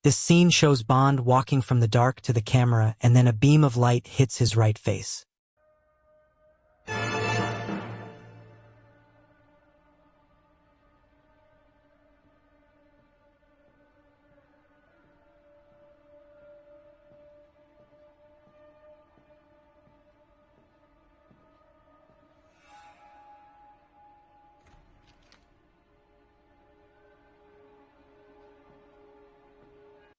This scene shows Bond walking from the dark to the camera, and then a beam of light hits his right face.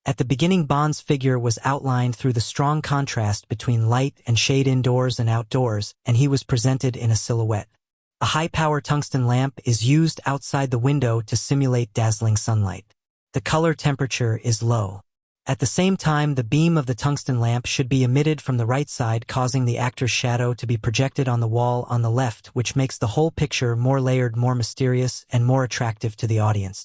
At the beginning, Bond's figure was outlined through the strong contrast between light and shade indoors and outdoors, and he was presented in a silhouette. A high-power tungsten lamp is used outside the window to simulate dazzling sunlight. The color temperature is low. At the same time, the beam of the tungsten lamp should be emitted from the right side, causing the actor's shadow to be projected on the wall on the left, which makes the whole picture more layered, more mysterious, and more attractive to the audience.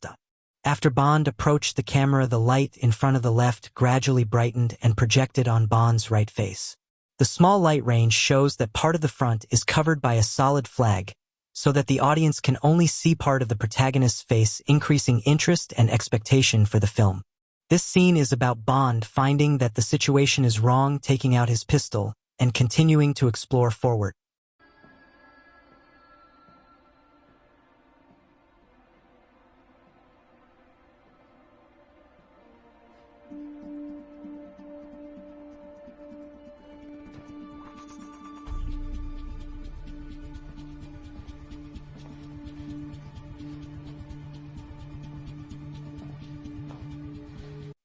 After Bond approached the camera, the light in front of the left gradually brightened and projected on Bond's right face. The small light range shows that part of the front is covered by a solid flag, so that the audience can only see part of the protagonist's face, increasing interest and expectation for the film. This scene is about Bond finding that the situation is wrong, taking out his pistol, and continuing to explore forward.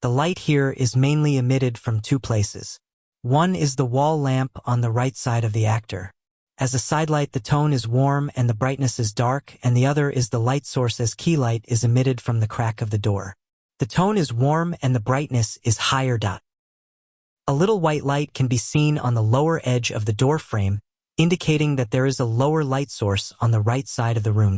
The light here is mainly emitted from two places. One is the wall lamp on the right side of the actor. As a sidelight, the tone is warm and the brightness is dark, and the other is the light source as key light is emitted from the crack of the door. The tone is warm and the brightness is higher. A little white light can be seen on the lower edge of the door frame, indicating that there is a lower light source on the right side of the room.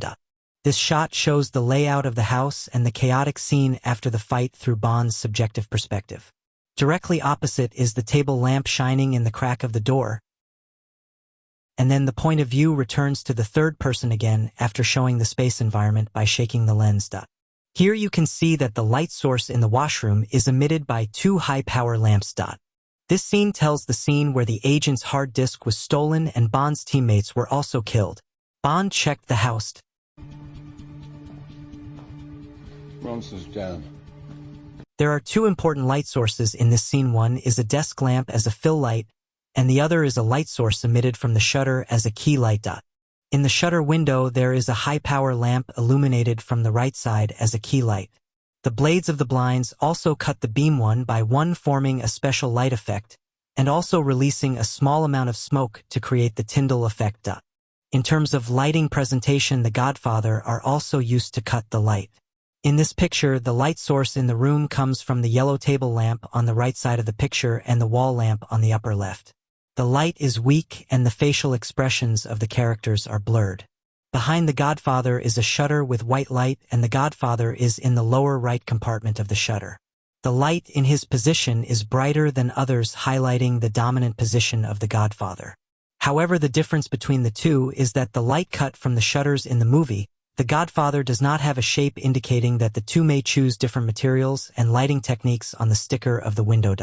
This shot shows the layout of the house and the chaotic scene after the fight through Bond's subjective perspective. Directly opposite is the table lamp shining in the crack of the door, and then the point of view returns to the third person again after showing the space environment by shaking the lens. Here you can see that the light source in the washroom is emitted by two high-power lamps. This scene tells the scene where the agent's hard disk was stolen and Bond's teammates were also killed. Bond checked the house. Bronson's down. There are two important light sources in this scene. One is a desk lamp as a fill light, and the other is a light source emitted from the shutter as a key light. In the shutter window, there is a high-power lamp illuminated from the right side as a key light. The blades of the blinds also cut the beam one by one, forming a special light effect, and also releasing a small amount of smoke to create the Tyndall effect. In terms of lighting presentation, the Godfather are also used to cut the light. In this picture, the light source in the room comes from the yellow table lamp on the right side of the picture and the wall lamp on the upper left. The light is weak and the facial expressions of the characters are blurred. Behind the Godfather is a shutter with white light, and the Godfather is in the lower right compartment of the shutter. The light in his position is brighter than others, highlighting the dominant position of the Godfather. However, the difference between the two is that the light cut from the shutters in the movie, The Godfather, does not have a shape, indicating that the two may choose different materials and lighting techniques on the sticker of the window.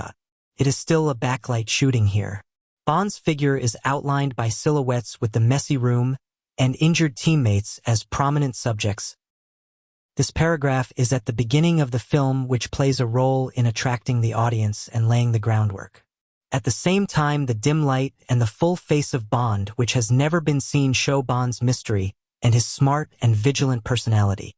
It is still a backlight shooting here. Bond's figure is outlined by silhouettes with the messy room and injured teammates as prominent subjects. This paragraph is at the beginning of the film, which plays a role in attracting the audience and laying the groundwork. At the same time, the dim light and the full face of Bond, which has never been seen, show Bond's mystery and his smart and vigilant personality.